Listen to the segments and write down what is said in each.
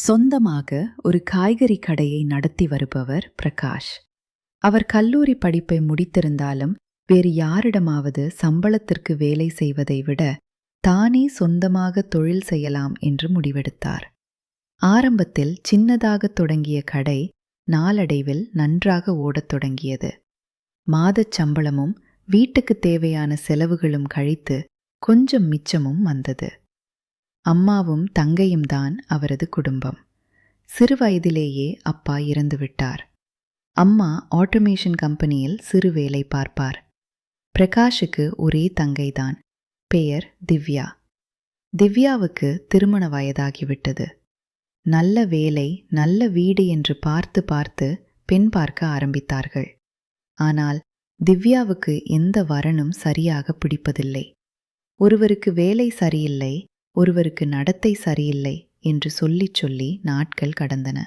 சொந்தமாக ஒரு காய்கறி கடையை நடத்தி வருபவர் பிரகாஷ். அவர் கல்லூரி படிப்பை முடித்திருந்தாலும் வேறு யாரிடமாவது சம்பளத்திற்கு வேலை செய்வதை விட தானே சொந்தமாக தொழில் செய்யலாம் என்று முடிவெடுத்தார். ஆரம்பத்தில் சின்னதாக தொடங்கிய கடை நாளடைவில் நன்றாக ஓடத் தொடங்கியது. மாதச் சம்பளமும் வீட்டுக்கு தேவையான செலவுகளும் கழித்து கொஞ்சம் மிச்சமும் வந்தது. அம்மாவும் தங்கையும் தான் அவரது குடும்பம். சிறு வயதிலேயே அப்பா இறந்துவிட்டார். அம்மா ஆட்டோமேஷன் கம்பெனியில் சிறு வேலை பார்ப்பார். பிரகாஷுக்கு ஒரே தங்கைதான். பெயர் திவ்யா. திவ்யாவுக்கு திருமண வயதாகிவிட்டது. நல்ல வேலை, நல்ல வீடு என்று பார்த்து பார்த்து பெண் பார்க்க ஆரம்பித்தார்கள். ஆனால் திவ்யாவுக்கு எந்த வரனும் சரியாக பிடிப்பதில்லை. ஒருவருக்கு வேலை சரியில்லை, ஒருவருக்கு நடத்தை சரியில்லை என்று சொல்லி நாட்கள் கடந்தன.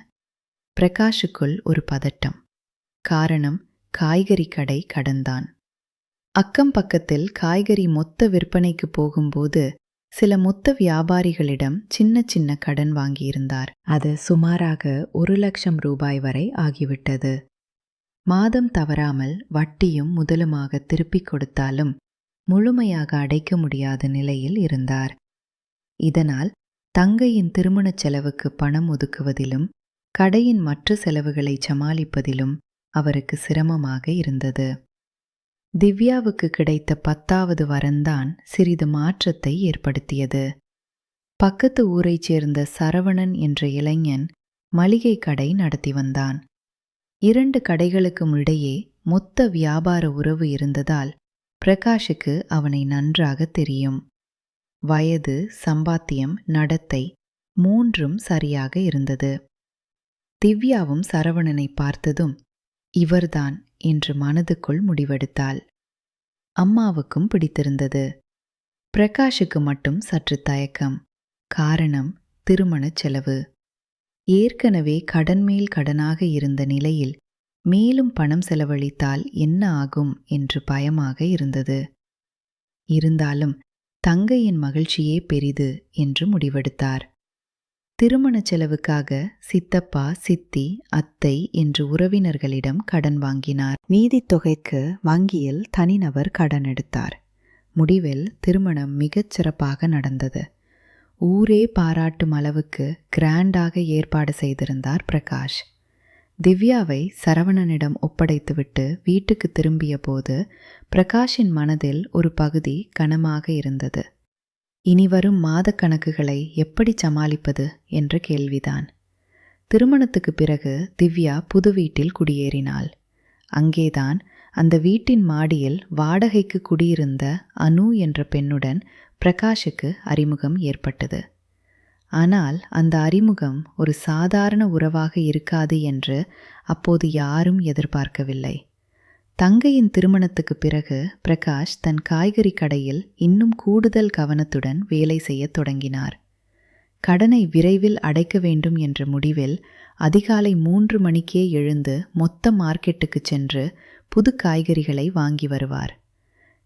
பிரகாஷுக்குள் ஒரு பதட்டம். காரணம், காய்கறி கடை கடன்தான். அக்கம் பக்கத்தில் காய்கறி மொத்த விற்பனைக்கு போகும்போது சில மொத்த வியாபாரிகளிடம் சின்ன சின்ன கடன் வாங்கியிருந்தார். அது சுமாராக 1,00,000 ரூபாய் வரை ஆகிவிட்டது. மாதம் தவறாமல் வட்டியும் முதலுமாக திருப்பிக் கொடுத்தாலும் முழுமையாக அடைக்க முடியாத நிலையில் இருந்தார். இதனால் தங்கையின் திருமணச் செலவுக்கு பணம் ஒதுக்குவதிலும் கடையின் மற்ற செலவுகளை சமாளிப்பதிலும் அவருக்கு சிரமமாக இருந்தது. திவ்யாவுக்கு கிடைத்த 10வது வரன்தான் சிறிது மாற்றத்தை ஏற்படுத்தியது. பக்கத்து ஊரைச் சேர்ந்த சரவணன் என்ற இளைஞன் மளிகை கடை நடத்தி வந்தான். 2 கடைகளுக்கும் இடையே மொத்த வியாபார உறவு இருந்ததால் பிரகாஷுக்கு அவனை நன்றாக தெரியும். வயது, சம்பாத்தியம், நடத்தை 3ம் சரியாக இருந்தது. திவ்யாவும் சரவணனை பார்த்ததும் இவர்தான் என்று மனதுக்குள் முடிவெடுத்தாள். அம்மாவுக்கும் பிடித்திருந்தது. பிரகாஷுக்கு மட்டும் சற்று தயக்கம். காரணம், திருமணச் செலவு. ஏற்கனவே கடன் மேல் கடனாக இருந்த நிலையில் மேலும் பணம் செலவழித்தால் என்ன ஆகும் என்று பயமாக இருந்தது. இருந்தாலும் தங்கையின் மகிழ்ச்சியே பெரிது என்று முடிவெடுத்தார். திருமணச் செலவுக்காக சித்தப்பா, சித்தி, அத்தை என்று உறவினர்களிடம் கடன் வாங்கினார். மீதி தொகைக்கு வங்கியில் தனிநபர் கடன் எடுத்தார். முடிவில் திருமணம் மிகச் சிறப்பாக நடந்தது. ஊரே பாராட்டும் அளவுக்கு கிராண்டாக ஏற்பாடு செய்திருந்தார் பிரகாஷ். திவ்யாவை சரவணனிடம் ஒப்படைத்துவிட்டு வீட்டுக்கு திரும்பிய போது பிரகாஷின் மனதில் ஒரு பகுதி கனமாக இருந்தது. இனிவரும் மாத கணக்குகளை எப்படி சமாளிப்பது என்ற கேள்விதான். திருமணத்துக்கு பிறகு திவ்யா புது வீட்டில் குடியேறினாள். அங்கேதான் அந்த வீட்டின் மாடியில் வாடகைக்கு குடியிருந்த அனு என்ற பெண்ணுடன் பிரகாஷுக்கு அறிமுகம் ஏற்பட்டது. ஆனால் அந்த அறிமுகம் ஒரு சாதாரண உறவாக இருக்காது என்று அப்போது யாரும் எதிர்பார்க்கவில்லை. தங்கையின் திருமணத்துக்கு பிறகு பிரகாஷ் தன் காய்கறி கடையில் இன்னும் கூடுதல் கவனத்துடன் வேலை செய்யத் தொடங்கினார். கடனை விரைவில் அடைக்க வேண்டும் என்ற முடிவில் அதிகாலை 3 மணிக்கே எழுந்து மொத்த மார்க்கெட்டுக்கு சென்று புது காய்கறிகளை வாங்கி வருவார்.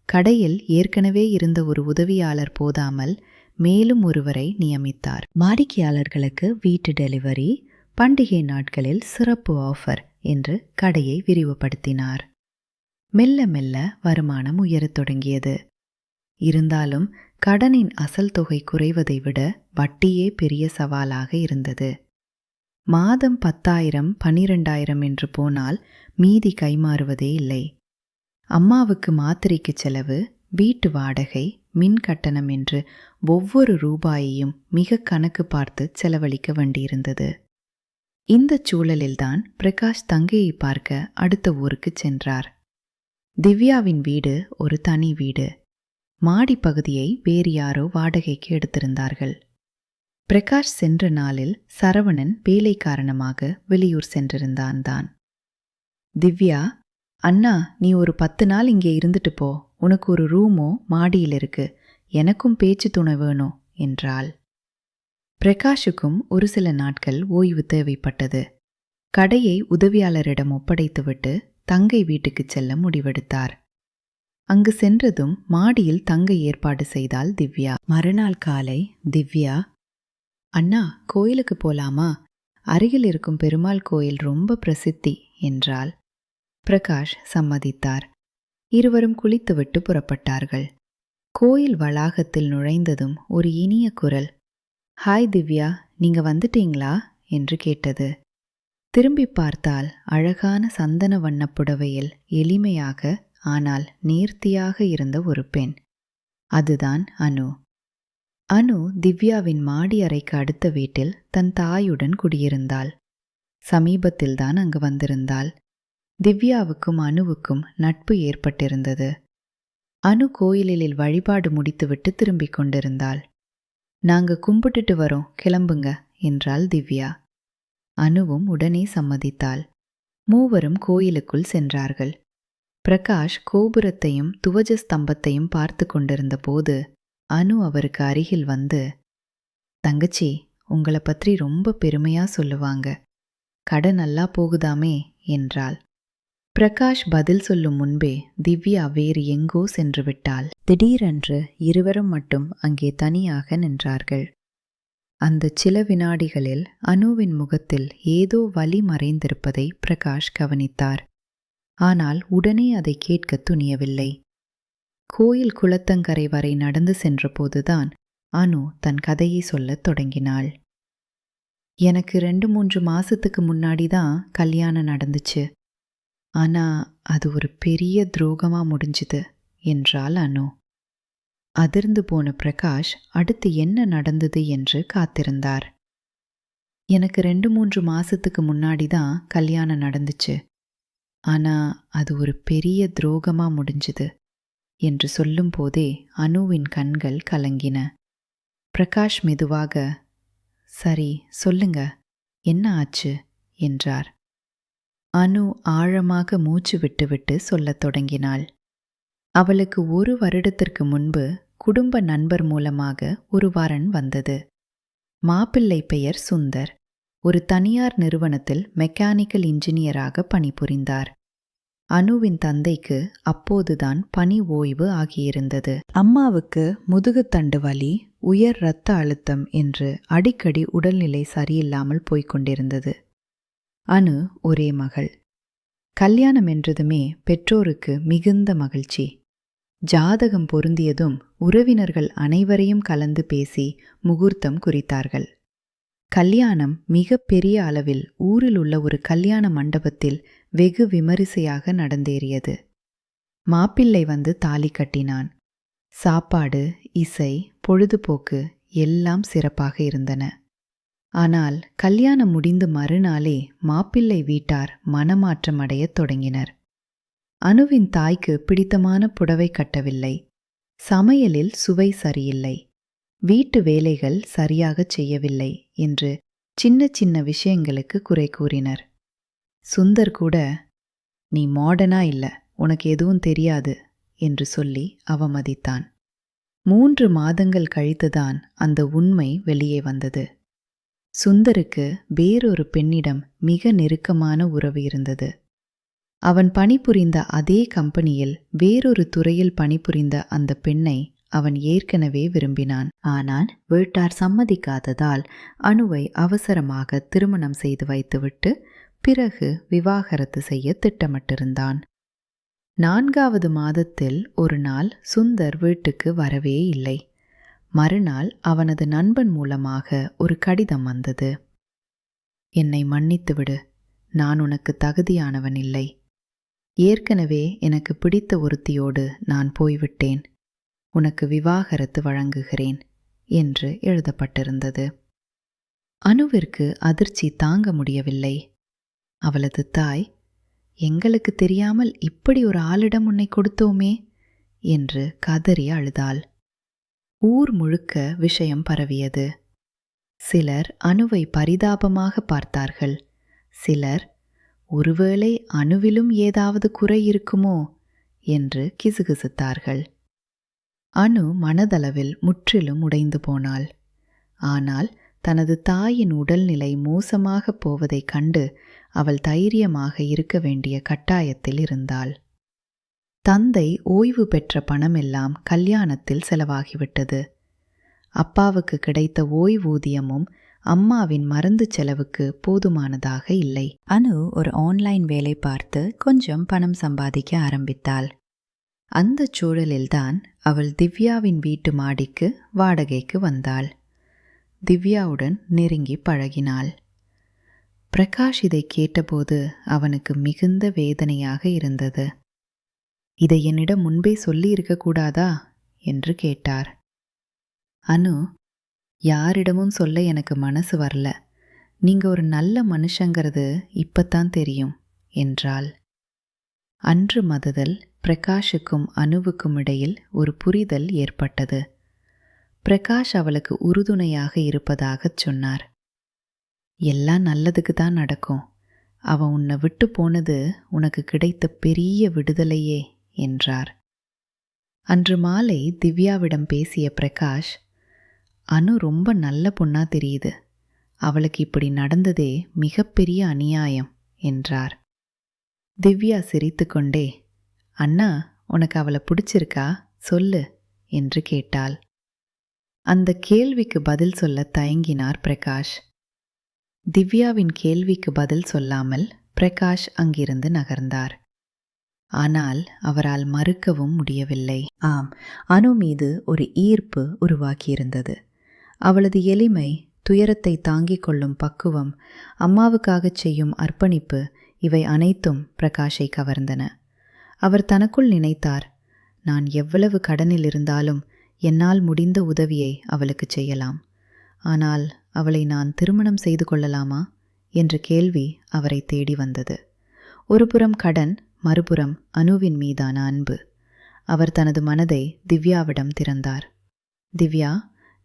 கடையில் ஏற்கனவே இருந்த ஒரு உதவியாளர் போதாமல் மேலும் ஒருவரை நியமித்தார். வாடிக்கையாளர்களுக்கு வீட்டு டெலிவரி, பண்டிகை நாட்களில் சிறப்பு ஆஃபர் என்று கடையை விரிவுபடுத்தினார். மெல்ல மெல்ல வருமானம் உயரத் தொடங்கியது. இருந்தாலும் கடனின் அசல் தொகை குறைவதை விட வட்டியே பெரிய சவாலாக இருந்தது. மாதம் 10,000, 12,000 என்று போனால் மீதி கைமாறுவதே இல்லை. அம்மாவுக்கு மாத்திரைக்கு செலவு, வீட்டு வாடகை, மின் கட்டணம் என்று ஒவ்வொரு ரூபாயையும் மிக கணக்கு பார்த்து செலவழிக்க வேண்டியிருந்தது. இந்த சூழலில்தான் பிரகாஷ் தங்கையை பார்க்க அடுத்த ஊருக்கு சென்றார். திவ்யாவின் வீடு ஒரு தனி வீடு. மாடி பகுதியை வேறு யாரோ வாடகைக்கு எடுத்திருந்தார்கள். பிரகாஷ் சென்ற நாளில் சரவணன் வேலை காரணமாக வெளியூர் சென்றிருந்தான் தான். திவ்யா, அண்ணா நீ ஒரு 10 நாள் இங்கே இருந்துட்டு போ, உனக்கு ஒரு ரூமோ மாடியில் இருக்கு, எனக்கும் பேச்சு துணை வேணும் என்றாள். பிரகாஷுக்கும் ஒரு சில நாட்கள் ஓய்வு தேவைப்பட்டது. கடையை உதவியாளரிடம் ஒப்படைத்துவிட்டு தங்கை வீட்டுக்கு செல்ல முடிவெடுத்தார். அங்கு சென்றதும் மாடியில் தங்க ஏற்பாடு செய்தாள் திவ்யா. மறுநாள் காலை திவ்யா, அண்ணா, கோயிலுக்கு போலாமா? அருகில் இருக்கும் பெருமாள் கோயில் ரொம்ப பிரசித்தி என்றாள். பிரகாஷ் சம்மதித்தார். இருவரும் குளித்துவிட்டு புறப்பட்டார்கள். கோயில் வளாகத்தில் நுழைந்ததும் ஒரு இனிய குரல், ஹாய் திவ்யா, நீங்க வந்துட்டீங்களா என்று கேட்டது. திரும்பி பார்த்தால் அழகான சந்தன வண்ணப் புடவையில் எளிமையாக ஆனால் நேர்த்தியாக இருந்த ஒரு பெண். அதுதான் அனு. அனு திவ்யாவின் மாடி அறைக்கு அடுத்த வீட்டில் தன் தாயுடன் குடியிருந்தாள். சமீபத்தில்தான் அங்கு வந்திருந்தாள். திவ்யாவுக்கும் அனுவுக்கும் நட்பு ஏற்பட்டிருந்தது. அனு கோயிலில் வழிபாடு முடித்துவிட்டு திரும்பிக் கொண்டிருந்தாள். நாங்க கும்பிட்டுட்டு வரோம், கிளம்புங்க என்றாள் திவ்யா. அனுவும் உடனே சம்மதித்தாள். மூவரும் கோயிலுக்குள் சென்றார்கள். பிரகாஷ் கோபுரத்தையும் துவஜ ஸ்தம்பத்தையும் பார்த்து கொண்டிருந்த போது அனு அவருக்கு அருகில் வந்து, தங்கச்சி, உங்களை பற்றி ரொம்ப பெருமையா சொல்லுவாங்க. கடை நல்லா போகுதாமே என்றாள். பிரகாஷ் பதில் சொல்லும் முன்பே திவ்யா வேறு எங்கோ சென்று விட்டாள். திடீரென்று இருவரும் மட்டும் அங்கே தனியாக நின்றார்கள். அந்த சில வினாடிகளில் அனுவின் முகத்தில் ஏதோ வலி மறைந்திருப்பதை பிரகாஷ் கவனித்தார். ஆனால் உடனே அதை கேட்க துணியவில்லை. கோயில் குளத்தங்கரை வரை நடந்து சென்றபோதுதான் அனு தன் கதையை சொல்லத் தொடங்கினாள். எனக்கு 2-3 மாசத்துக்கு முன்னாடிதான் கல்யாணம் நடந்துச்சு. ஆனா அது ஒரு பெரிய துரோகமா முடிஞ்சுது என்றாள் அனு. அதிர்ந்து போன பிரகாஷ் அடுத்து என்ன நடந்தது என்று காத்திருந்தார். எனக்கு 2-3 மாசத்துக்கு முன்னாடிதான் கல்யாணம் நடந்துச்சு. ஆனா அது ஒரு பெரிய துரோகமா முடிஞ்சுது என்று சொல்லும் போதே அனுவின் கண்கள் கலங்கின. பிரகாஷ் மெதுவாக, சரி சொல்லுங்க, என்ன ஆச்சு என்றார். அனு ஆழமாக மூச்சு விட்டுவிட்டு சொல்லத் தொடங்கினாள். அவளுக்கு 1 வருடத்திற்கு முன்பு குடும்ப நண்பர் மூலமாக ஒரு வரன் வந்தது. மாப்பிள்ளை பெயர் சுந்தர். ஒரு தனியார் நிறுவனத்தில் மெக்கானிக்கல் இன்ஜினியராக பணிபுரிந்தார். அனுவின் தந்தைக்கு அப்போதுதான் பணி ஓய்வு ஆகியிருந்தது. அம்மாவுக்கு முதுகுத்தண்டு வலி, உயர் இரத்த அழுத்தம் என்று அடிக்கடி உடல்நிலை சரியில்லாமல் போய்க் கொண்டிருந்தது. அனு ஒரே மகள். கல்யாணம் என்றதுமே பெற்றோருக்கு மிகுந்த மகிழ்ச்சி. ஜாதகம் பொருந்தியதும் உறவினர்கள் அனைவரையும் கலந்து பேசி முகூர்த்தம் குறித்தார்கள். கல்யாணம் மிக பெரிய அளவில் ஊரில் உள்ள ஒரு கல்யாண மண்டபத்தில் வெகு விமரிசையாக நடந்தேறியது. மாப்பிள்ளை வந்து தாலி கட்டினான். சாப்பாடு, இசை, பொழுதுபோக்கு எல்லாம் சிறப்பாக இருந்தன. ஆனால் கல்யாணம் முடிந்து மறுநாளே மாப்பிள்ளை வீட்டார் மனமாற்றம் அடையத் தொடங்கினர். அனுவின் தாய்க்கு பிடித்தமான புடவை கட்டவில்லை. சமையலில் சுவை சரியில்லை. வீட்டு வேலைகள் சரியாகச் செய்யவில்லை என்று சின்ன சின்ன விஷயங்களுக்கு குறை கூறினர். சுந்தர் கூட, நீ மாடர்னா இல்ல, உனக்கு எதுவும் தெரியாது என்று சொல்லி அவமதித்தான். 3 மாதங்கள் கழித்துதான் அந்த உண்மை வெளியே வந்தது. சுந்தருக்கு வேறொரு பெண்ணிடம் மிக நெருக்கமான உறவு இருந்தது. அவன் பணிபுரிந்த அதே கம்பெனியில் வேறொரு துறையில் பணிபுரிந்த அந்த பெண்ணை அவன் ஏற்கனவே விரும்பினான். ஆனால் வீட்டார் சம்மதிக்காததால் அனுவை அவசரமாக திருமணம் செய்து வைத்துவிட்டு பிறகு விவாகரத்து செய்ய திட்டமிட்டிருந்தான். 4வது மாதத்தில் ஒரு நாள் சுந்தர் வீட்டுக்கு வரவே இல்லை. மறுநாள் அவனது நண்பன் மூலமாக ஒரு கடிதம் வந்தது. என்னை மன்னித்துவிடு, நான் உனக்கு தகுதியானவன் இல்லை. ஏற்கனவே எனக்கு பிடித்த ஒருத்தியோடு நான் போய்விட்டேன். உனக்கு விவாகரத்து வழங்குகிறேன் என்று எழுதப்பட்டிருந்தது. அனுவிற்கு அதிர்ச்சி தாங்க முடியவில்லை. அவளது தாய், எங்களுக்கு தெரியாமல் இப்படி ஒரு ஆளிடம் உன்னை கொடுத்தோமே என்று கதறி அழுதாள். ஊர் முழுக்க விஷயம் பரவியது. சிலர் அனுவை பரிதாபமாக பார்த்தார்கள். சிலர், ஒருவேளை அனுவிலும் ஏதாவது குறை இருக்குமோ என்று கிசுகிசுத்தார்கள். அனு மனதளவில் முற்றிலும் உடைந்து போனாள். ஆனால் தனது தாயின் உடல்நிலை மோசமாகப் போவதைக் கண்டு அவள் தைரியமாக இருக்க வேண்டிய கட்டாயத்தில் இருந்தாள். தந்தை ஓய்வு பெற்ற பணமெல்லாம் கல்யாணத்தில் செலவாகிவிட்டது. அப்பாவுக்கு கிடைத்த ஓய்வூதியமும் அம்மாவின் மருந்து செலவுக்கு போதுமானதாக இல்லை. அனு ஒரு ஆன்லைன் வேலை பார்த்து கொஞ்சம் பணம் சம்பாதிக்க ஆரம்பித்தாள். அந்த சூழலில்தான் அவள் திவ்யாவின் வீட்டு மாடிக்கு வாடகைக்கு வந்தாள். திவ்யாவுடன் நெருங்கி பழகினாள். பிரகாஷ் இதை கேட்டபோது அவனுக்கு மிகுந்த வேதனையாக இருந்தது. இதை என்னிடம் முன்பே சொல்லி இருக்கக்கூடாதா என்று கேட்டார். அனு, யாரிடமும் சொல்ல எனக்கு மனசு வரல. நீங்க ஒரு நல்ல மனுஷங்கிறது இப்பத்தான் தெரியும் என்றாள். அன்று முதல் பிரகாஷுக்கும் அனுவுக்கும் இடையில் ஒரு புரிதல் ஏற்பட்டது. பிரகாஷ் அவளுக்கு உறுதுணையாக இருப்பதாகச் சொன்னார். எல்லாம் நல்லதுக்கு தான் நடக்கும். அவன் உன்னை விட்டு போனது உனக்கு கிடைத்த பெரிய விடுதலையே என்றார். அன்று மாலை திவ்யாவிடம் பேசிய பிரகாஷ், அனு ரொம்ப நல்ல பொண்ணா தெரியுது. அவளுக்கு இப்படி நடந்ததே மிகப்பெரிய அநியாயம் என்றார். திவ்யா சிரித்துக்கொண்டே, அண்ணா, உனக்கு அவளை பிடிச்சிருக்கா சொல்லு என்று கேட்டாள். அந்த கேள்விக்கு பதில் சொல்ல தயங்கினார் பிரகாஷ். திவ்யாவின் கேள்விக்கு பதில் சொல்லாமல் பிரகாஷ் அங்கிருந்து நகர்ந்தார். ஆனால் அவரால் மறுக்கவும் முடியவில்லை. ஆம், அனு மீது ஒரு ஈர்ப்பு உருவாக்கியிருந்தது. அவளது எளிமை, துயரத்தை தாங்கிக் கொள்ளும் பக்குவம், அம்மாவுக்காகச் செய்யும் அர்ப்பணிப்பு, இவை அனைத்தும் பிரகாஷை கவர்ந்தன. அவர் தனக்குள் நினைத்தார், நான் எவ்வளவு கடனில் இருந்தாலும் என்னால் முடிந்த உதவியை அவளுக்கு செய்யலாம். ஆனால் அவளை நான் திருமணம் செய்து கொள்ளலாமா என்ற கேள்வி அவரை தேடி வந்தது. ஒருபுறம் கடன், மறுபுறம் அனுவின் மீதான அன்பு. அவர் தனது மனதை திவ்யாவிடம் திறந்தார். திவ்யா,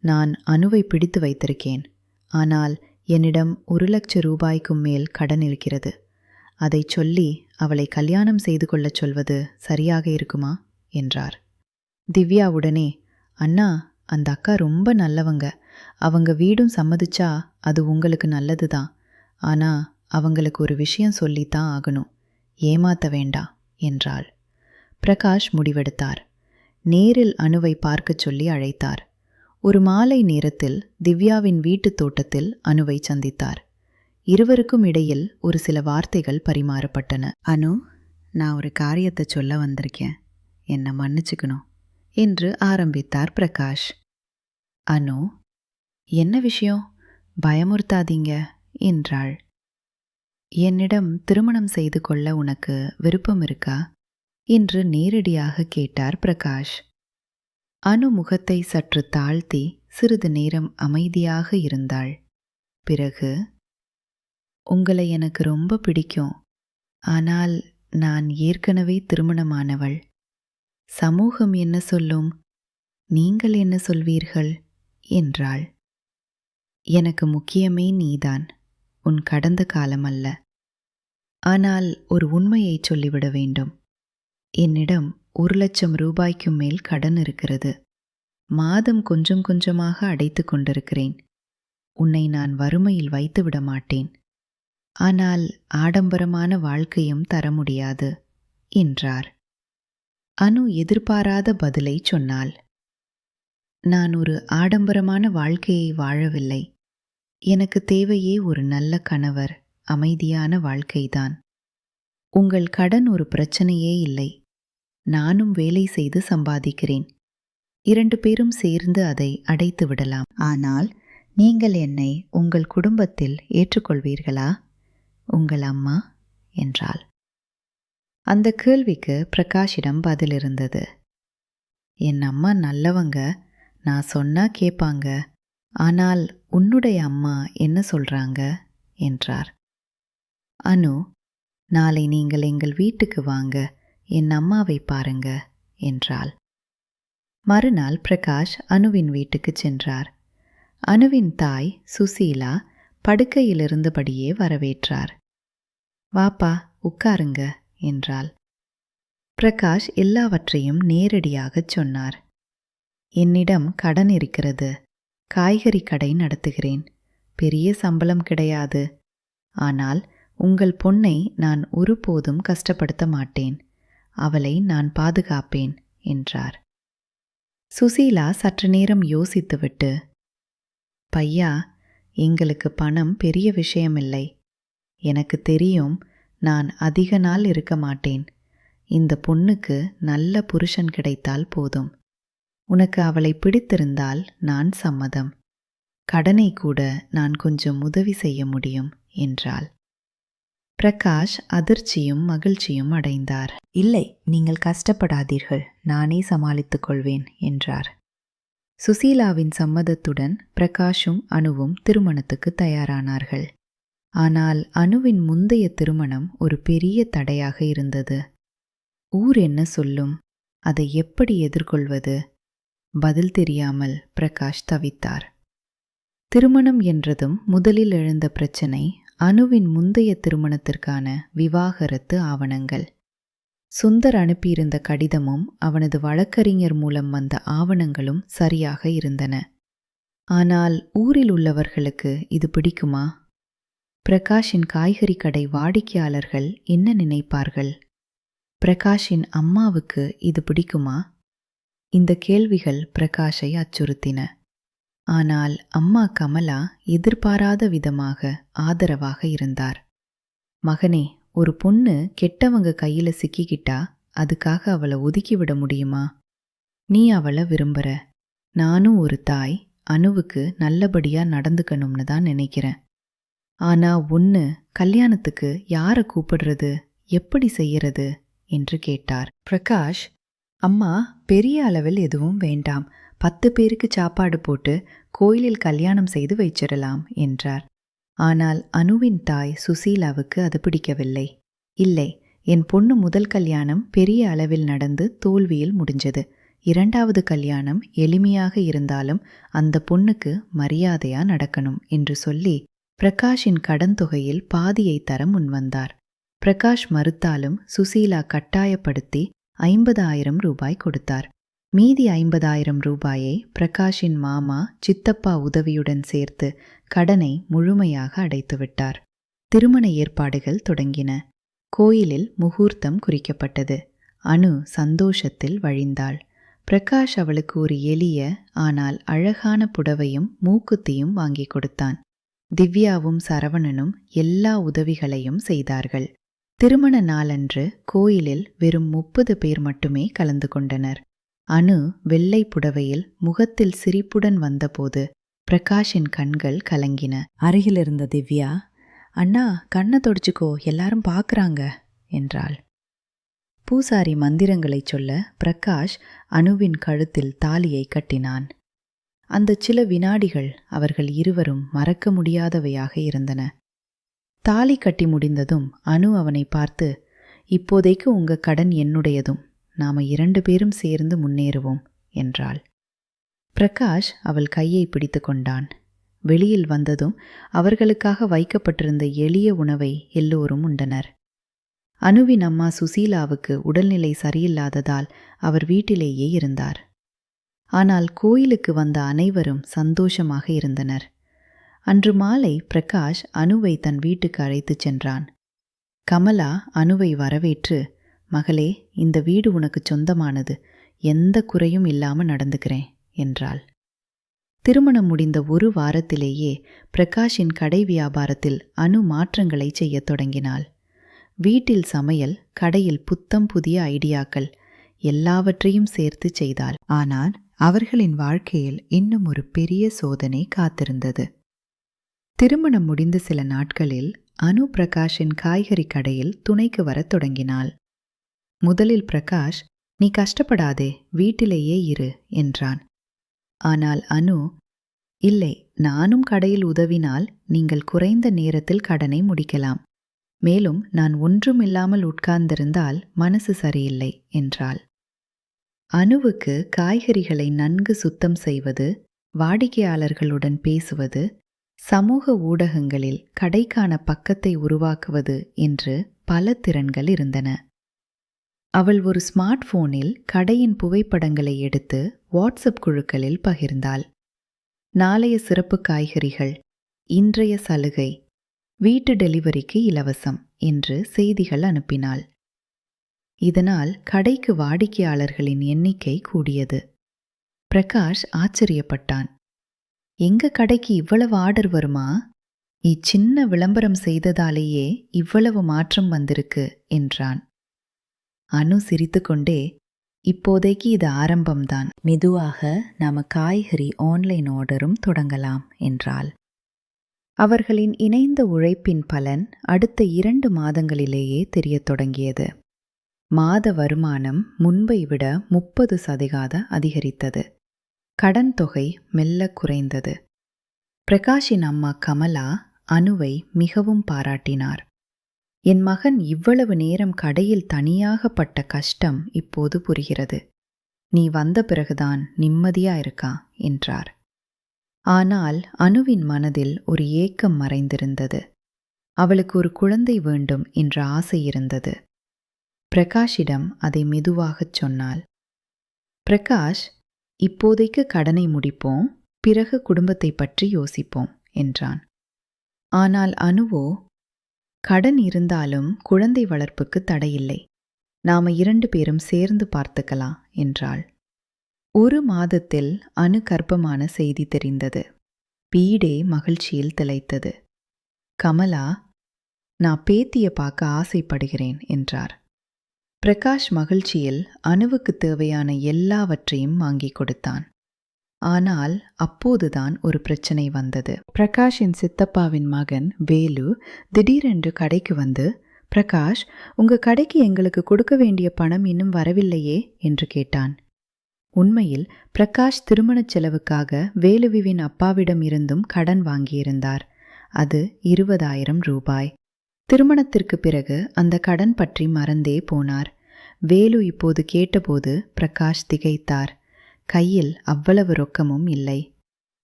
நான் அனுவை பிடித்து வைத்திருக்கேன். ஆனால் என்னிடம் 1,00,000 ரூபாய்க்கும் மேல் கடன் இருக்கிறது. அதை சொல்லி அவளை கல்யாணம் செய்து கொள்ளச் சொல்வது சரியாக இருக்குமா என்றார். திவ்யா உடனே, அண்ணா, அந்த அக்கா ரொம்ப நல்லவங்க. அவங்க வீடும் சம்மதிச்சா அது உங்களுக்கு நல்லது தான். ஆனா அவங்களுக்கு ஒரு விஷயம் சொல்லித்தான் ஆகணும். ஏமாத்த வேண்டாம் என்றாள். பிரகாஷ் முடிவெடுத்தார். நேரில் அனுவை பார்க்கச் சொல்லி அழைத்தார். ஒரு மாலை நேரத்தில் திவ்யாவின் வீட்டுத் தோட்டத்தில் அனுவை சந்தித்தார். இருவருக்கும் இடையில் ஒரு சில வார்த்தைகள் பரிமாறப்பட்டன. அனு, நான் ஒரு காரியத்தை சொல்ல வந்திருக்கேன். என்னை மன்னிச்சுக்கணும் என்று ஆரம்பித்தார் பிரகாஷ். அனு, என்ன விஷயம்? பயமுறுத்தாதீங்க என்றாள். என்னிடம் திருமணம் செய்து கொள்ள உனக்கு விருப்பம் இருக்கா என்று நேரடியாக கேட்டார் பிரகாஷ். அனு முகத்தை சற்று தாழ்த்தி சிறிது நேரம் அமைதியாக இருந்தாள். பிறகு, உங்களை எனக்கு ரொம்ப பிடிக்கும். ஆனால் நான் ஏற்கனவே திருமணமானவள். சமூகம் என்ன சொல்லும்? நீங்கள் என்ன சொல்வீர்கள் என்றாள். எனக்கு முக்கியமே நீதான், உன் கடந்த காலம் அல்ல. ஆனால் ஒரு உண்மையை சொல்லிவிட வேண்டும். என்னிடம் 1,00,000 ரூபாய்க்கும் மேல் கடன் இருக்கிறது. மாதம் கொஞ்சம் கொஞ்சமாக அடைத்து கொண்டிருக்கிறேன். உன்னை நான் வறுமையில் வைத்துவிட மாட்டேன். ஆனால் ஆடம்பரமான வாழ்க்கையும் தர முடியாது என்றார். அனு எதிர்பாராத பதிலை சொன்னாள். நான் ஒரு ஆடம்பரமான வாழ்க்கையை வாழவில்லை. எனக்கு தேவையே ஒரு நல்ல கணவர், அமைதியான வாழ்க்கைதான். உங்கள் கடன் ஒரு பிரச்சனையே இல்லை. நானும் வேலை செய்து சம்பாதிக்கிறேன். 2 பேரும் சேர்ந்து அதை அடைத்து விடலாம். ஆனால் நீங்கள் என்னை உங்கள் குடும்பத்தில் ஏற்றுக்கொள்வீர்களா, உங்கள் அம்மா என்றாள். அந்த கேள்விக்கு பிரகாஷிடம் பதில் இருந்தது. என் அம்மா நல்லவங்க, நான் சொன்னா கேட்பாங்க. ஆனால் உன்னுடைய அம்மா என்ன சொல்றாங்க என்றார். அனு, நாளை நீங்கள் எங்கள் வீட்டுக்கு வாங்க, என் அம்மாவை பாருங்க என்றாள். மறுநாள் பிரகாஷ் அனுவின் வீட்டுக்கு சென்றார். அனுவின் தாய் சுசீலா படுக்கையிலிருந்தபடியே வரவேற்றார். வாப்பா, உட்காருங்க என்றாள். பிரகாஷ் எல்லாவற்றையும் நேரடியாகச் சொன்னார். என்னிடம் கடன் இருக்கிறது. காய்கறி கடை நடத்துகிறேன். பெரிய சம்பளம் கிடையாது. ஆனால் உங்கள் பொண்ணை நான் ஒருபோதும் கஷ்டப்படுத்த மாட்டேன். அவளை நான் பாதுகாப்பேன் என்றார். சுசீலா சற்று நேரம் யோசித்துவிட்டு, பையா, எங்களுக்கு பணம் பெரிய விஷயமில்லை. எனக்கு தெரியும், நான் அதிக நாள் இருக்க மாட்டேன். இந்த பொண்ணுக்கு நல்ல புருஷன் கிடைத்தால் போதும். உனக்கு அவளை பிடித்திருந்தால் நான் சம்மதம். கடனை கூட நான் கொஞ்சம் உதவி செய்ய முடியும் என்றாள். பிரகாஷ் அதிர்ச்சியும் மகிழ்ச்சியும் அடைந்தார். இல்லை, நீங்கள் கஷ்டப்படாதீர்கள், நானே சமாளித்துக் கொள்வேன் என்றார். சுசீலாவின் சம்மதத்துடன் பிரகாஷும் அனுவும் திருமணத்துக்கு தயாரானார்கள். ஆனால் அனுவின் முந்தைய திருமணம் ஒரு பெரிய தடையாக இருந்தது. ஊர் என்ன சொல்லும்? அதை எப்படி எதிர்கொள்வது? பதில் தெரியாமல் பிரகாஷ் தவித்தார். திருமணம் என்றதும் முதலில் எழுந்த பிரச்சனை அனுவின் முந்தைய திருமணத்திற்கான விவாகரத்து ஆவணங்கள். சுந்தர் அனுப்பியிருந்த கடிதமும் அவனது வழக்கறிஞர் மூலம் வந்த ஆவணங்களும் சரியாக இருந்தன. ஆனால் ஊரில் உள்ளவர்களுக்கு இது பிடிக்குமா? பிரகாஷின் காய்கறி கடை வாடிக்கையாளர்கள் என்ன நினைப்பார்கள்? பிரகாஷின் அம்மாவுக்கு இது பிடிக்குமா? இந்த கேள்விகள் பிரகாஷை அச்சுறுத்தின. ஆனால் அம்மா கமலா எதிர்பாராத விதமாக ஆதரவாக இருந்தார். மகனே, ஒரு பொண்ணு கெட்டவங்க கையில சிக்கிக்கிட்டா அதுக்காக அவளை ஒதுக்கிவிட முடியுமா? நீ அவளை விரும்புற. நானும் ஒரு தாய் அனுவுக்கு நல்லபடியா நடந்துக்கணும்னு தான் நினைக்கிறேன். ஆனா கல்யாணத்துக்கு யாரை கூப்பிடுறது, எப்படி செய்யறது என்று கேட்டார். பிரகாஷ், அம்மா பெரிய அளவில் எதுவும் வேண்டாம், 10 பேருக்கு சாப்பாடு போட்டு கோயிலில் கல்யாணம் செய்து வைச்சிடலாம் என்றார். ஆனால் அனுவின் தாய் சுசீலாவுக்கு அது பிடிக்கவில்லை. இல்லை, என் பொண்ணு முதல் கல்யாணம் பெரிய அளவில் நடந்து தோல்வியில் முடிஞ்சது. 2வது கல்யாணம் எளிமையாக இருந்தாலும் அந்த பொண்ணுக்கு மரியாதையா நடக்கணும் என்று சொல்லி பிரகாஷின் கடன் தொகையில் பாதியை தர முன்வந்தார். பிரகாஷ் மறுத்தாலும் சுசீலா கட்டாயப்படுத்தி 50,000 ரூபாய் கொடுத்தார். மீதி 50,000 ரூபாயை பிரகாஷின் மாமா சித்தப்பா உதவியுடன் சேர்த்து கடனை முழுமையாக அடைத்துவிட்டார். திருமண ஏற்பாடுகள் தொடங்கின. கோயிலில் முகூர்த்தம் குறிக்கப்பட்டது. அனு சந்தோஷத்தில் வழிந்தாள். பிரகாஷ் அவளுக்கு ஒரு எளிய ஆனால் அழகான புடவையும் மூக்குத்தியும் வாங்கி கொடுத்தான். திவ்யாவும் சரவணனும் எல்லா உதவிகளையும் செய்தார்கள். திருமண நாளன்று கோயிலில் வெறும் 30 பேர் மட்டுமே கலந்து கொண்டனர். அனு வெள்ளை புடவையில் முகத்தில் சிரிப்புடன் வந்தபோது பிரகாஷின் கண்கள் கலங்கின. அருகிலிருந்த திவ்யா, அண்ணா கண்ணை தொடச்சிக்கோ, எல்லாரும் பார்க்கறாங்க என்றாள். பூசாரி மந்திரங்களை சொல்ல பிரகாஷ் அனுவின் கழுத்தில் தாலியை கட்டினான். அந்த சில வினாடிகள் அவர்கள் இருவரும் மறக்க முடியாதவையாக இருந்தன. தாலி கட்டி முடிந்ததும் அனு அவனை பார்த்து, இப்போதைக்கு உங்க கடன் என்னுடையதும், நாம 2 பேரும் சேர்ந்து முன்னேறுவோம் என்றாள். பிரகாஷ் அவள் கையை பிடித்து கொண்டான். வெளியில் வந்ததும் அவர்களுக்காக வைக்கப்பட்டிருந்த எளிய உணவை எல்லோரும் உண்டனர். அனுவின் அம்மா சுசீலாவுக்கு உடல்நிலை சரியில்லாததால் அவர் வீட்டிலேயே இருந்தார். ஆனால் கோயிலுக்கு வந்த அனைவரும் சந்தோஷமாக இருந்தனர். அன்று மாலை பிரகாஷ் அனுவை தன் வீட்டுக்கு அழைத்துச் சென்றான். கமலா அனுவை வரவேற்று, மகளே, இந்த வீடு உனக்கு சொந்தமானது, எந்த குறையும் இல்லாம நடந்துக்கிறேன் என்றாள். திருமணம் முடிந்த 1 வாரத்திலேயே பிரகாஷின் கடை வியாபாரத்தில் அனு மாற்றங்களை செய்யத் தொடங்கினாள். வீட்டில் சமையல், கடையில் புத்தம் புதிய ஐடியாக்கள், எல்லாவற்றையும் சேர்த்து செய்தாள். ஆனால் அவர்களின் வாழ்க்கையில் இன்னும் ஒரு பெரிய சோதனை காத்திருந்தது. திருமணம் முடிந்த சில நாட்களில் அனு பிரகாஷின் காய்கறி கடையில் துணைக்கு வரத் தொடங்கினாள். முதலில் பிரகாஷ், நீ கஷ்டப்படாதே, வீட்டிலேயே இரு என்றான். ஆனால் அனு, இல்லை, நானும் கடையில் உதவினால் நீங்கள் குறைந்த நேரத்தில் கடனை முடிக்கலாம். மேலும் நான் ஒன்றுமில்லாமல் உட்கார்ந்திருந்தால் மனசு சரியில்லை என்றாள். அனுவுக்கு காய்கறிகளை நன்கு சுத்தம் செய்வது, வாடிக்கையாளர்களுடன் பேசுவது, சமூக ஊடகங்களில் கடைக்கான பக்கத்தை உருவாக்குவது என்று பல திறன்கள் இருந்தன. அவள் ஒரு ஸ்மார்ட் போனில் கடையின் புகைப்படங்களை எடுத்து வாட்ஸ்அப் குழுக்களில் பகிர்ந்தாள். நாளைய சிறப்பு காய்கறிகள், இன்றைய சலுகை, வீட்டு டெலிவரிக்கு இலவசம் என்று செய்திகள் அனுப்பினாள். இதனால் கடைக்கு வாடிக்கையாளர்களின் எண்ணிக்கை கூடியது. பிரகாஷ் ஆச்சரியப்பட்டான். எங்க கடைக்கு இவ்வளவு ஆர்டர் வருமா? இச்சின்ன விளம்பரம் செய்ததாலேயே இவ்வளவு மாற்றம் வந்திருக்கு என்றான். அனு சிரித்துக்கொண்டே, இப்போதைக்கு இது ஆரம்பம்தான், மெதுவாக நாம காய்கறி ஆன்லைன் ஆர்டரும் தொடங்கலாம் என்றாள். அவர்களின் இணைந்த உழைப்பின் பலன் அடுத்த 2 மாதங்களிலேயே தெரியத் தொடங்கியது. மாத வருமானம் முன்பை விட 30% அதிகரித்தது. கடன் தொகை மெல்ல குறைந்தது. பிரகாஷின் அம்மா கமலா அனுவை மிகவும் பாராட்டினார். என் மகன் இவ்வளவு நேரம் கடையில் தனியாக பட்ட கஷ்டம் இப்போது புரிகிறது. நீ வந்த பிறகுதான் நிம்மதியா இருக்கா என்றார். ஆனால் அனுவின் மனதில் ஒரு ஏக்கம் மறைந்திருந்தது. அவளுக்கு ஒரு குழந்தை வேண்டும் என்ற ஆசை இருந்தது. பிரகாஷிடம் அதை மெதுவாகச் சொன்னாள். பிரகாஷ், இப்போதைக்கு கடனை முடிப்போம், பிறகு குடும்பத்தை பற்றி யோசிப்போம் என்றான். ஆனால் அனுவோ, கடன் இருந்தாலும் குழந்தை வளர்ப்புக்கு தடையில்லை, நாம 2 பேரும் சேர்ந்து பார்த்துக்கலாம் என்றாள். 1 மாதத்தில் அனு கர்ப்பமான செய்தி தெரிந்தது. வீடே மகிழ்ச்சியில் திளைத்தது. கமலா, நான் பேத்திய பார்க்க ஆசைப்படுகிறேன் என்றார். பிரகாஷ் மகிழ்ச்சியில் அனுவுக்கு தேவையான எல்லாவற்றையும் வாங்கி கொடுத்தான். ஆனால் அப்போதுதான் ஒரு பிரச்சனை வந்தது. பிரகாஷின் சித்தப்பாவின் மகன் வேலு திடீரென்று கடைக்கு வந்து, பிரகாஷ், உங்க கடைக்கு எங்களுக்கு கொடுக்க வேண்டிய பணம் இன்னும் வரவில்லையே என்று கேட்டான். உண்மையில் பிரகாஷ் திருமணச் செலவுக்காக வேலுவின் அப்பாவிடம் இருந்தும் கடன் வாங்கியிருந்தார். அது 20,000 ரூபாய். திருமணத்திற்கு பிறகு அந்த கடன் பற்றி மறந்தே போனார். வேலு இப்போது கேட்டபோது பிரகாஷ் திகைத்தார். கையில் அவ்வளவு ரொக்கமும் இல்லை.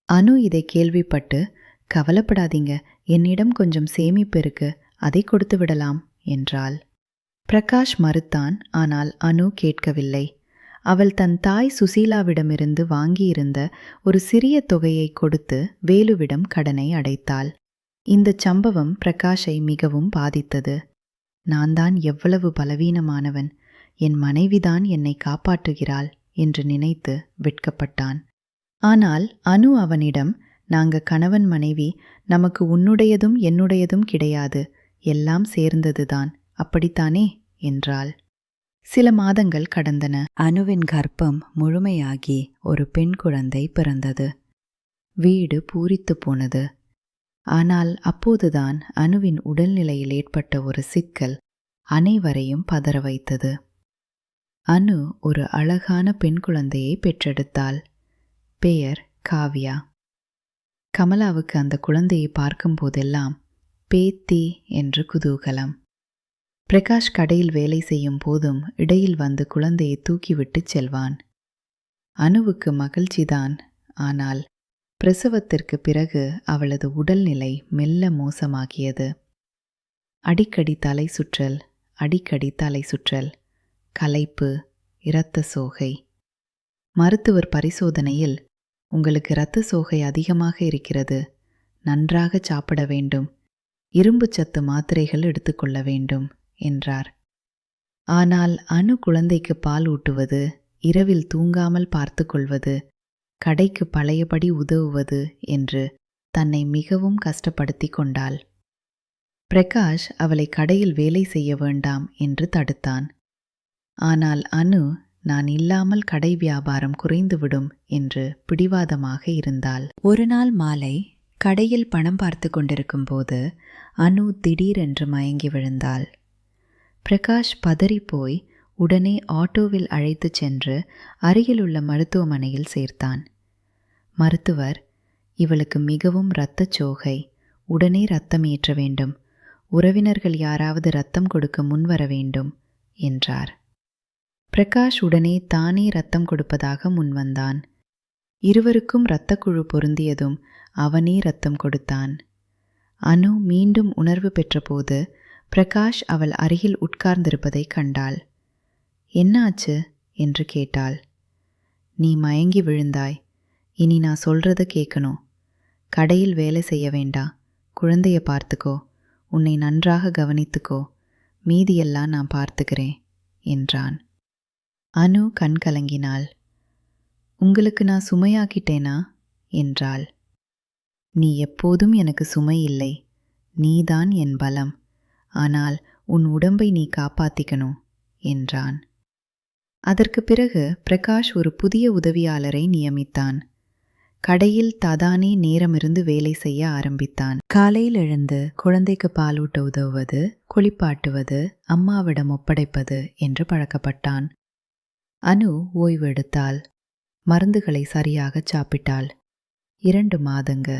அனு இதை கேள்விப்பட்டு, கவலைப்படாதீங்க, என்னிடம் கொஞ்சம் சேமிப்பு இருக்கு, அதை கொடுத்து விடலாம் என்றாள். பிரகாஷ் மறுத்தான். ஆனால் அனு கேட்கவில்லை. அவள் தன் தாய் சுசீலாவிடமிருந்து வாங்கியிருந்த ஒரு சிறிய தொகையை கொடுத்து வேலுவிடம் கடனை அடைத்தாள். இந்த சம்பவம் பிரகாஷை மிகவும் பாதித்தது. நான் தான் எவ்வளவு பலவீனமானவன், என் மனைவிதான் என்னை காப்பாற்றுகிறாள் என்று நினைத்து வெட்கப்பட்டான். ஆனால் அனு அவனிடம், நாங்க கணவன் மனைவி, நமக்கு உன்னுடையதும் என்னுடையதும் கிடையாது, எல்லாம் சேர்ந்ததுதான், அப்படித்தானே என்றாள். சில மாதங்கள் கடந்தன. அனுவின் கர்ப்பம் முழுமையாகி ஒரு பெண் குழந்தை பிறந்தது. வீடு பூரித்து போனது. ஆனால் அப்போதுதான் அனுவின் உடல்நிலையில் ஏற்பட்ட ஒரு சிக்கல் அனைவரையும் பதற வைத்தது. அனு ஒரு அழகான பெண் குழந்தையை பெற்றெடுத்தாள். பெயர் காவ்யா. கமலாவுக்கு அந்த குழந்தையை பார்க்கும் போதெல்லாம் பேத்தி என்று குதூகலம். பிரகாஷ் கடையில் வேலை செய்யும் போதும் இடையில் வந்து குழந்தையை தூக்கிவிட்டு செல்வான். அனுவுக்கு மகிழ்ச்சிதான். ஆனால் பிரசவத்திற்கு பிறகு அவளது உடல்நிலை மெல்ல மோசமாகியது. அடிக்கடி தலை சுற்றல், அடிக்கடி தலை சுற்றல், களைப்பு, இரத்த சோகை. மருத்துவர் பரிசோதனையில், உங்களுக்கு இரத்த சோகை அதிகமாக இருக்கிறது, நன்றாக சாப்பிட வேண்டும், இரும்பு சத்து மாத்திரைகள் எடுத்துக்கொள்ள வேண்டும் என்றார். ஆனால் அனு குழந்தைக்கு பால் ஊட்டுவது, இரவில் தூங்காமல் பார்த்து கொள்வது, கடைக்கு பழையபடி உதவுவது என்று தன்னை மிகவும் கஷ்டப்படுத்தி கொண்டாள். பிரகாஷ் அவளை கடையில் வேலை செய்ய வேண்டாம் என்று தடுத்தான். ஆனால் அனு, நான் இல்லாமல் கடை வியாபாரம் குறைந்துவிடும் என்று பிடிவாதமாக இருந்தாள். ஒரு நாள் மாலை கடையில் பணம் பார்த்து கொண்டிருக்கும் போது அனு திடீரென்று மயங்கி விழுந்தாள். பிரகாஷ் பதறிப்போய் உடனே ஆட்டோவில் அழைத்துச் சென்று அருகிலுள்ள மருத்துவமனையில் சேர்த்தான். மருத்துவர், இவளுக்கு மிகவும் இரத்தச் சோகை, உடனே இரத்தம் ஏற்ற வேண்டும், உறவினர்கள் யாராவது இரத்தம் கொடுக்க முன்வர வேண்டும் என்றார். பிரகாஷ் உடனே தானே இரத்தம் கொடுப்பதாக முன்வந்தான். இருவருக்கும் இரத்தக்குழு பொருந்தியதும் அவனே இரத்தம் கொடுத்தான். அனு மீண்டும் உணர்வு பெற்றபோது பிரகாஷ் அவள் அருகில் உட்கார்ந்திருப்பதை கண்டாள். என்னாச்சு என்று கேட்டாள். நீ மயங்கி விழுந்தாய், இனி நான் சொல்றத கேட்கணும், கடையில் வேலை செய்ய வேண்டாம், குழந்தைய பார்த்துக்கோ, உன்னை நன்றாக கவனித்துக்கோ, மீதியெல்லாம் நான் பார்த்துக்கிறேன் என்றான். அனு கண் கலங்கினாள். உங்களுக்கு நான் சுமையாக்கிட்டேனா என்றாள். நீ எப்போதும் எனக்கு சுமை இல்லை, நீதான் என் பலம். ஆனால் உன் உடம்பை நீ காப்பாத்திக்கணும் என்றான். அதற்கு பிறகு பிரகாஷ் ஒரு புதிய உதவியாளரை நியமித்தான். கடையில் தாதானே நேரமிருந்து வேலை செய்ய ஆரம்பித்தான். காலையில் எழுந்து குழந்தைக்கு பாலூட்ட உதவுவது, குளிப்பாட்டுவது, அம்மாவிடம் ஒப்படைப்பது என்று பழக்கப்பட்டான். அனு ஓய்வு எடுத்தாள். மருந்துகளை சரியாக சாப்பிட்டாள். 2 மாதங்க